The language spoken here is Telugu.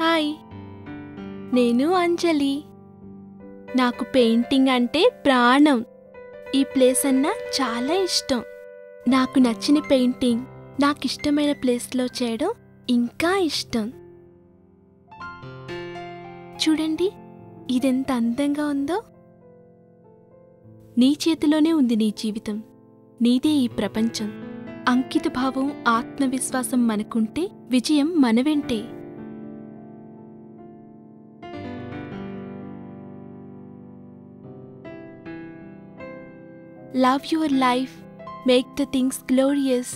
హాయ్, నేను అంజలి. నాకు పెయింటింగ్ అంటే ప్రాణం. ఈ ప్లేస్ అన్నా చాలా ఇష్టం. నాకు నచ్చిన పెయింటింగ్ నాకిష్టమైన ప్లేస్లో చేయడం ఇంకా ఇష్టం. చూడండి, ఇదెంత అందంగా ఉందో. నీ చేతిలోనే ఉంది నీ జీవితం. నీదే ఈ ప్రపంచం. అంకితభావం, ఆత్మవిశ్వాసం మనకుంటే విజయం మన వెంటే. Love your life, make the things glorious.